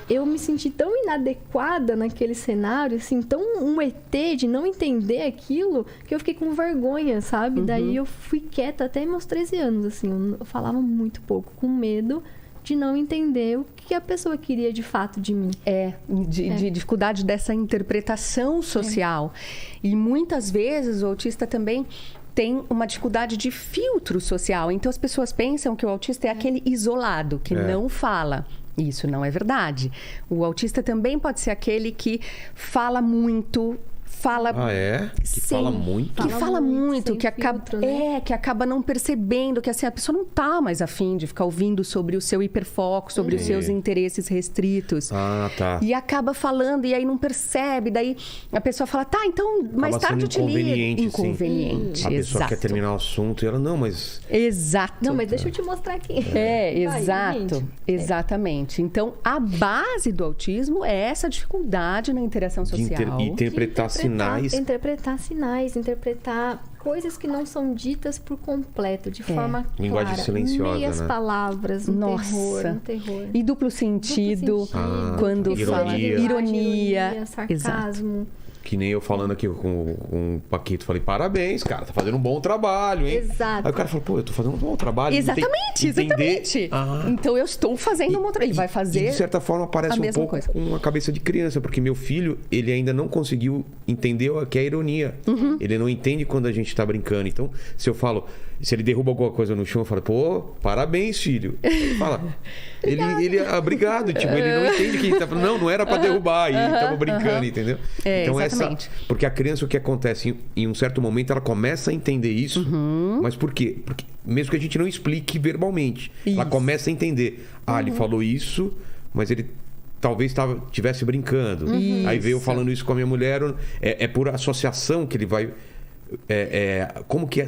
eu me senti tão inadequada naquele cenário, assim, tão um ET de não entender aquilo, que eu fiquei com vergonha, sabe? Daí eu fui quieta até meus 13 anos, assim, eu falava muito pouco, com medo de não entender o que a pessoa queria de fato de mim. De dificuldade dessa interpretação social. E muitas vezes o autista também tem uma dificuldade de filtro social. Então as pessoas pensam que o autista é aquele isolado, que não fala. Isso não é verdade. O autista também pode ser aquele que fala muito, Que fala muito? Que fala muito, que acaba, filtro, né? que acaba não percebendo que assim, a pessoa não tá mais afim de ficar ouvindo sobre o seu hiperfoco, sobre os seus interesses restritos. Tá. E acaba falando e aí não percebe, daí a pessoa fala, tá, então mais tarde eu te ligo. Inconveniente, A pessoa exato. quer terminar o assunto e ela, não, mas... Exato. Não, mas deixa eu te mostrar aqui. Exato. Gente. Exatamente. Então, a base do autismo é essa dificuldade na interação social. Interpretar sinais. Interpretar sinais, interpretar coisas que não são ditas por completo, de forma Linguagem clara. silenciosa, Meias né? palavras, um terror. E duplo sentido, quando ironia. fala ironia, sarcasmo. Exato. Que nem eu falando aqui com o Paquito, falei, parabéns, cara, tá fazendo um bom trabalho, hein? Exato. Aí o cara falou, pô, eu tô fazendo um bom trabalho. Exatamente. Então eu estou fazendo um bom trabalho. Ele vai fazer. E de certa forma parece um pouco com a cabeça de criança, porque meu filho, ele ainda não conseguiu entender o que é ironia. Ele não entende quando a gente tá brincando. Então, se eu falo, se ele derruba alguma coisa no chão, eu falo, pô, parabéns, filho. Ele fala, ele obrigado. Tipo, ele não entende que ele tá falando, não era pra derrubar, e tava brincando, entendeu? Então, porque a criança, o que acontece, em um certo momento, ela começa a entender isso, mas por quê? Porque mesmo que a gente não explique verbalmente, ela começa a entender. Ele falou isso, mas ele talvez estivesse brincando. Aí veio falando isso com a minha mulher, é por associação que ele vai... como que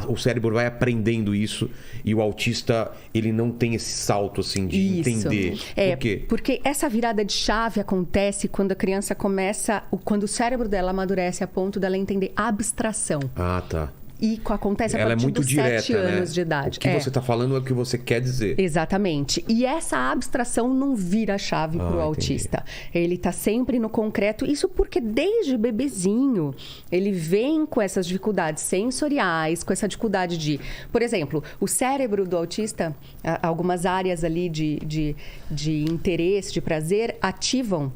o cérebro vai aprendendo isso e o autista, ele não tem esse salto assim de entender. Por quê? Porque essa virada de chave acontece quando a criança quando o cérebro dela amadurece a ponto dela entender abstração. Tá. E acontece a Ela partir dos 7 anos né? de idade. O que você está falando é o que você quer dizer. Exatamente. E essa abstração não vira a chave para o autista. Ele está sempre no concreto. Isso porque desde bebezinho ele vem com essas dificuldades sensoriais, com essa dificuldade de... Por exemplo, o cérebro do autista, algumas áreas ali de interesse, de prazer, ativam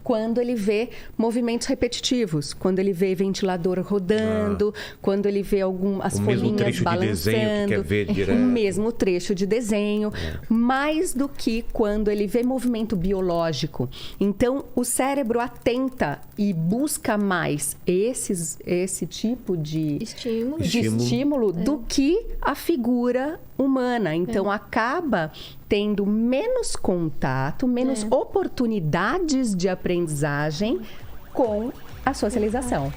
quando ele vê movimentos repetitivos, quando ele vê ventilador rodando, quando ele vê as folhinhas balançando, o mesmo trecho de desenho, mais do que quando ele vê movimento biológico. Então, o cérebro atenta e busca mais esse tipo de estímulo do que a figura humana. Então, acaba tendo menos contato, menos oportunidades de aprendizagem com a socialização.